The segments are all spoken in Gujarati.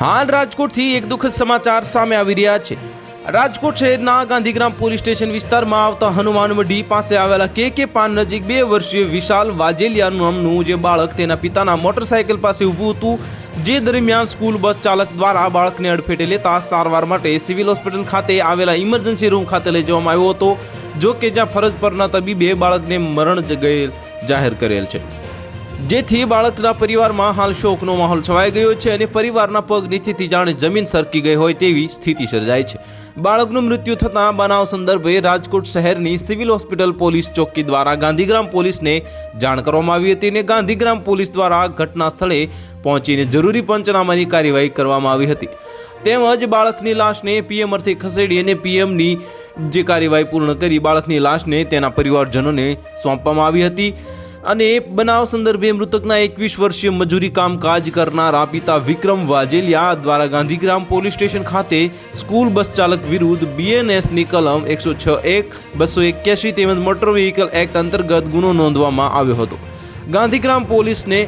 હાલ રાજકોટથી એક દુઃખદ સમાચાર સામે આવી રહ્યા છે। રાજકોટ શહેરના ગાંધીગ્રામ પોલીસ સ્ટેશન વિસ્તારમાં આવતા હનુમાનમઢી પાસે આવેલા કે પાન નજીક 2 વર્ષીય વિશાલ વાજેલિયા નામનું જે બાળક તેના પિતાના મોટરસાયકલ પાસે ઊભું હતું, જે દરમિયાન સ્કૂલ બસ ચાલક દ્વારા બાળકને અડફેટે લેતા સારવાર માટે સિવિલ હોસ્પિટલ ખાતે આવેલા ઇમરજન્સી રૂમ ખાતે લઈ જવામાં આવ્યો હતો। જો કે જ્યાં ફરજ પરના તબીબે બાળકને મરણ ગયેલ જાહેર કરેલ છે, જેથી બાળકના પરિવારમાં હાલ શોકનો માહોલ છવાઈ ગયો છે અને પરિવારના પગ નીચેથી જાણે જમીન સરકી ગઈ હોય તેવી સ્થિતિ સર્જાઈ છે। બાળકનું મૃત્યુ થતાં બનાવ સંદર્ભે રાજકોટ શહેરની સિવિલ હોસ્પિટલ પોલીસ ચોકી દ્વારા ગાંધીગ્રામ પોલીસને જાણ કરવામાં આવી હતી અને ગાંધીગ્રામ પોલીસ દ્વારા ઘટના સ્થળે પહોંચીને જરૂરી પંચનામાની કાર્યવાહી કરવામાં આવી હતી, તેમજ બાળકની લાશને પીએમ અર્થે ખસેડી અને પીએમની જે કાર્યવાહી પૂર્ણ કરી બાળકની લાશને તેના પરિવારજનોને સોંપવામાં આવી હતી। અને બનાવ સંદર્ભે મૃતકના 21 વર્ષીય મજૂરી કામકાજ કરનારા પિતા વિક્રમ વાજેલિયા દ્વારા ગાંધીગ્રામ પોલીસ સ્ટેશન ખાતે સ્કૂલ બસ ચાલક વિરુદ્ધ બીએનએસની કલમ 106(1), 281 તેમજ મોટર વ્હીકલ એક્ટ અંતર્ગત ગુનો નોંધવામાં આવ્યો હતો। ગાંધીગ્રામ પોલીસને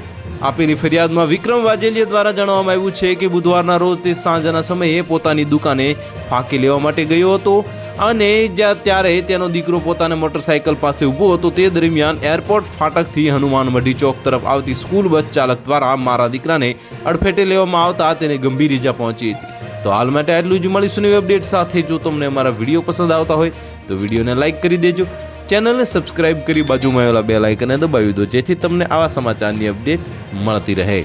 આપેલી ફરિયાદમાં વિક્રમ વાજેલિયા દ્વારા જણાવવામાં આવ્યું છે કે બુધવારના રોજ તે સાંજના સમયે પોતાની દુકાને ફાંકી લેવા માટે ગયો હતો અને ત્યારે તેનો દીકરો પોતાના મોટરસાયકલ પાસે ઊભો હતો। તે દરમિયાન એરપોર્ટ ફાટકથી હનુમાનમઢી ચોક તરફ આવતી સ્કૂલ બસ ચાલક દ્વારા મારા દીકરાને અડફેટે લેવામાં આવતા તેને ગંભીર ઈજા પહોંચી હતી। તો હાલ માટે આટલું જ, મળીશું નવી અપડેટ સાથે। જો તમને અમારા વિડીયો પસંદ આવતા હોય તો વિડીયોને લાઇક કરી દેજો, ચેનલને સબસ્ક્રાઇબ કરી બાજુમાં આવેલા બેલ આઇકનને દબાવી દો, જેથી તમને આવા સમાચારની અપડેટ મળતી રહે।